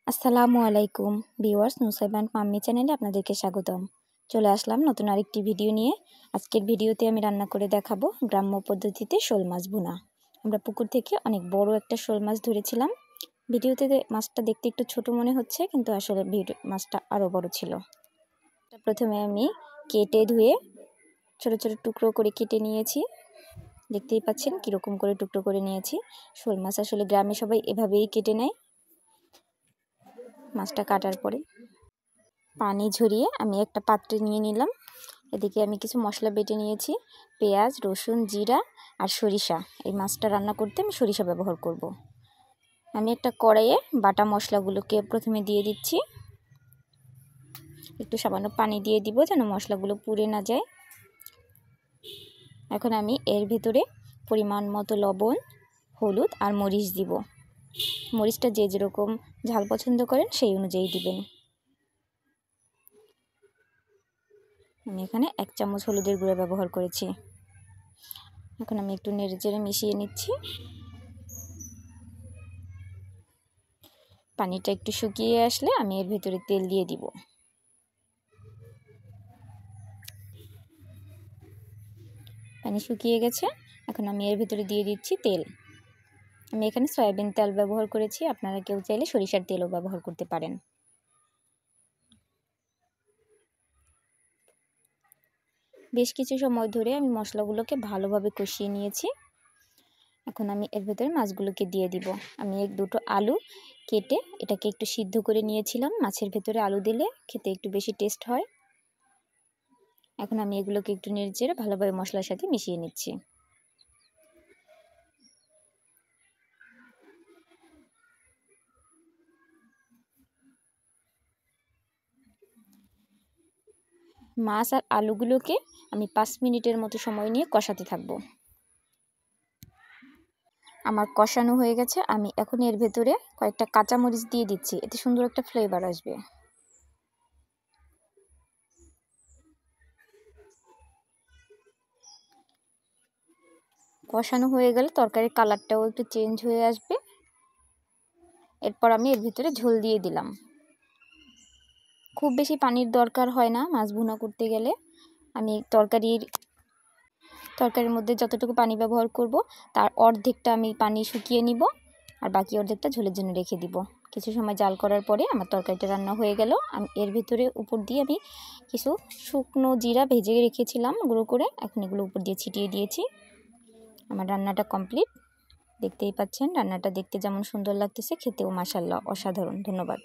আসসালামু আলাইকুম viewers, নুসাইবান mummy চ্যানেলে আপনাদেরকে স্বাগতম। চলে আসলাম নতুন আরেকটি ভিডিও নিয়ে। আজকের ভিডিওতে আমি রান্না করে দেখাবো গ্রাম্য পদ্ধতিতে শোল মাছ ভুনা। আমরা পুকুর থেকে অনেক বড় একটা শোল মাছ ধরেছিলাম। ভিডিওতে মাছটা দেখতে একটু ছোট মনে হচ্ছে, কিন্তু আসলে মাছটা আরও বড় ছিল। প্রথমে আমি কেটে ধুয়ে ছোট ছোট টুকরো করে কেটে নিয়েছি। দেখতেই পাচ্ছেন কীরকম করে টুকরো করে নিয়েছি। শোল মাছ আসলে গ্রামে সবাই এভাবেই কেটে নেয়। মাছটা কাটার পরে পানি ঝরিয়ে আমি একটা পাত্রে নিয়ে নিলাম। এদিকে আমি কিছু মশলা বেটে নিয়েছি, পেঁয়াজ, রসুন, জিরা আর সরিষা। এই মাছটা রান্না করতে আমি সরিষা ব্যবহার করব। আমি একটা কড়াইয়ে বাটা মশলাগুলোকে প্রথমে দিয়ে দিচ্ছি। একটু সামান্য পানি দিয়ে দিব যেন মশলাগুলো পুড়ে না যায়। এখন আমি এর ভিতরে পরিমাণ মতো লবণ, হলুদ আর মরিচ দিব। মরিচটা যে যেরকম ঝাল পছন্দ করেন সেই অনুযায়ী দিবেন। আমি এখানে 1 চামচ হলুদের গুঁড়া ব্যবহার করেছি। এখন আমি একটু নেড়েচেড়ে মিশিয়ে নিচ্ছি। পানিটা একটু শুকিয়ে আসলে আমি এর ভিতরে তেল দিয়ে দিব। পানি শুকিয়ে গেছে, এখন আমি এর ভিতরে দিয়ে দিচ্ছি তেল। আমি এখানে সয়াবিন তেল ব্যবহার করেছি, আপনারা কেউ চাইলে সরিষার তেলও ব্যবহার করতে পারেন। বেশ কিছু সময় ধরে আমি মশলাগুলোকে ভালোভাবে কষিয়ে নিয়েছি। এখন আমি এর ভেতরে মাছগুলোকে দিয়ে দিব। আমি 1-2টো আলু কেটে এটাকে একটু সিদ্ধ করে নিয়েছিলাম। মাছের ভেতরে আলু দিলে খেতে একটু বেশি টেস্ট হয়। এখন আমি এগুলোকে একটু নেড়েচেড়ে ভালোভাবে মশলার সাথে মিশিয়ে নিচ্ছি। মাছ আর আলুগুলোকে আমি 5 মিনিটের মতো সময় নিয়ে কষাতে থাকবো। আমার কষানো হয়ে গেছে। আমি এখন এর ভেতরে কয়েকটা কাঁচামরিচ দিয়ে দিচ্ছি, এতে সুন্দর একটা ফ্লেভার আসবে। কষানো হয়ে গেলে তরকারির কালারটাও একটু চেঞ্জ হয়ে আসবে। এরপর আমি এর ভিতরে ঝোল দিয়ে দিলাম। খুব বেশি পানির দরকার হয় না মাছ ভুনা করতে গেলে। আমি তরকারির মধ্যে যতটুকু পানি ব্যবহার করব তার অর্ধেকটা আমি পানি শুকিয়ে নিব, আর বাকি অর্ধেকটা ঝোলের জন্য রেখে দিব। কিছু সময় জাল করার পরে আমার তরকারিটা রান্না হয়ে গেল। আমি এর ভিতরে উপর দিয়ে আমি কিছু শুকনো জিরা ভেজে রেখেছিলাম গুঁড়ো করে, এখন এগুলো উপর দিয়ে ছিটিয়ে দিয়েছি। আমার রান্নাটা কমপ্লিট। দেখতেই পাচ্ছেন রান্নাটা দেখতে যেমন সুন্দর লাগতেছে, খেতেও মাশাআল্লাহ অসাধারণ। ধন্যবাদ।